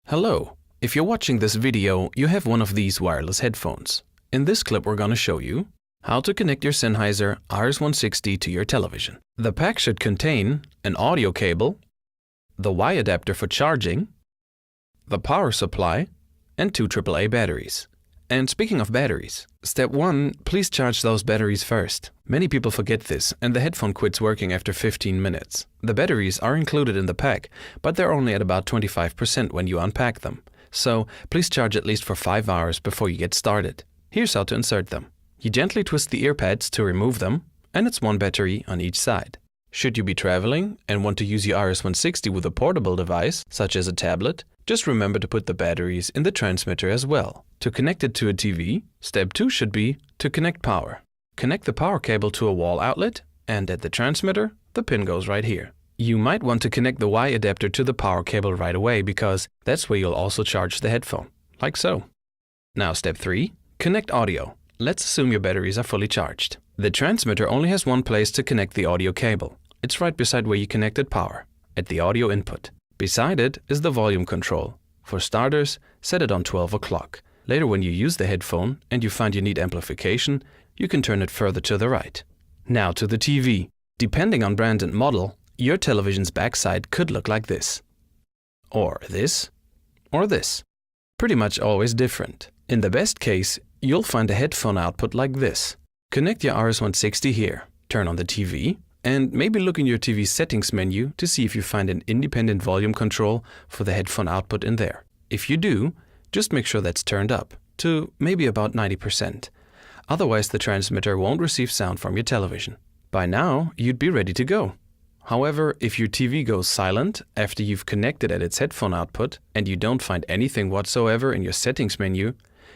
Hello! If you're watching this video, you have one of these wireless headphones. In this clip, we're going to show you how to connect your Sennheiser RS160 to your television. The pack should contain an audio cable, the Y adapter for charging, the power supply, and two AAA batteries. And speaking of batteries, step 1, please charge those batteries first. Many people forget this and the headphone quits working after 15 minutes. The batteries are included in the pack, but they're only at about 25% when you unpack them. So please charge at least for 5 hours before you get started. Here's how to insert them. You gently twist the ear pads to remove them, and it's one battery on each side. Should you be traveling and want to use your RS160 with a portable device, such as a tablet, just remember to put the batteries in the transmitter as well. To connect it to a TV, step 2 should be to connect power. Connect the power cable to a wall outlet, and at the transmitter, the pin goes right here. You might want to connect the Y adapter to the power cable right away because that's where you'll also charge the headphone, like so. Now step 3, connect audio. Let's assume your batteries are fully charged. The transmitter only has one place to connect the audio cable. It's right beside where you connected power, at the audio input. Beside it is the volume control. For starters, set it on 12 o'clock. Later when you use the headphone and you find you need amplification, you can turn it further to the right. Now to the TV. Depending on brand and model, your television's backside could look like this. Or this. Or this. Pretty much always different. In the best case, you'll find a headphone output like this. Connect your RS160 here, turn on the TV, and maybe look in your TV settings menu to see if you find an independent volume control for the headphone output in there. If you do, just make sure that's turned up to maybe about 90%. Otherwise, the transmitter won't receive sound from your television. By now, you'd be ready to go. However, if your TV goes silent after you've connected at its headphone output and you don't find anything whatsoever in your settings menu,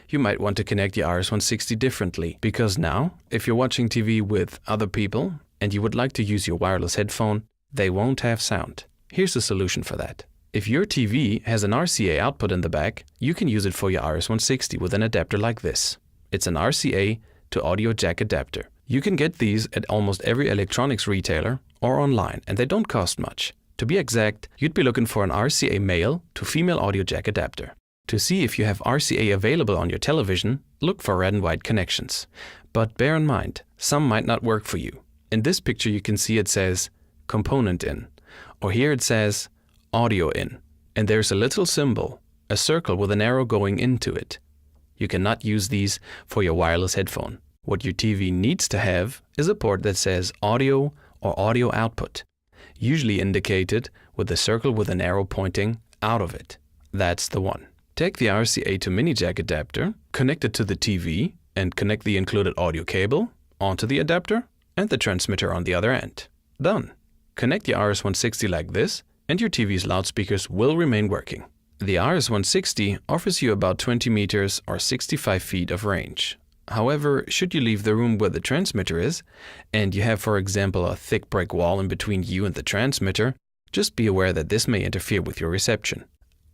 you might want to connect your RS160 differently, because now, if you're watching TV with other people and you would like to use your wireless headphone, they won't have sound. Here's a solution for that. If your TV has an RCA output in the back, you can use it for your RS160 with an adapter like this. It's an RCA to audio jack adapter. You can get these at almost every electronics retailer or online, and they don't cost much. To be exact, you'd be looking for an RCA male to female audio jack adapter. To see if you have RCA available on your television, look for red and white connections. But bear in mind, some might not work for you. In this picture you can see it says component in, or here it says audio in, and there's a little symbol, a circle with an arrow going into it. You cannot use these for your wireless headphone. What your TV needs to have is a port that says audio or audio output, usually indicated with a circle with an arrow pointing out of it. That's the one. Take the RCA to mini jack adapter, connect it to the TV, and connect the included audio cable onto the adapter and the transmitter on the other end. Done. Connect your RS160 like this, and your TV's loudspeakers will remain working. The RS160 offers you about 20 meters or 65 feet of range. However, should you leave the room where the transmitter is, and you have, for example, a thick brick wall in between you and the transmitter, just be aware that this may interfere with your reception.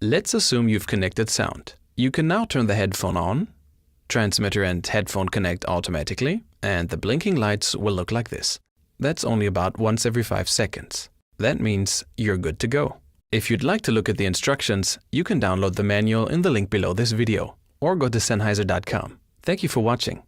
Let's assume you've connected sound. You can now turn the headphone on. Transmitter and headphone connect automatically, and the blinking lights will look like this. That's only about once every 5 seconds. That means you're good to go. If you'd like to look at the instructions, you can download the manual in the link below this video, or go to Sennheiser.com. Thank you for watching.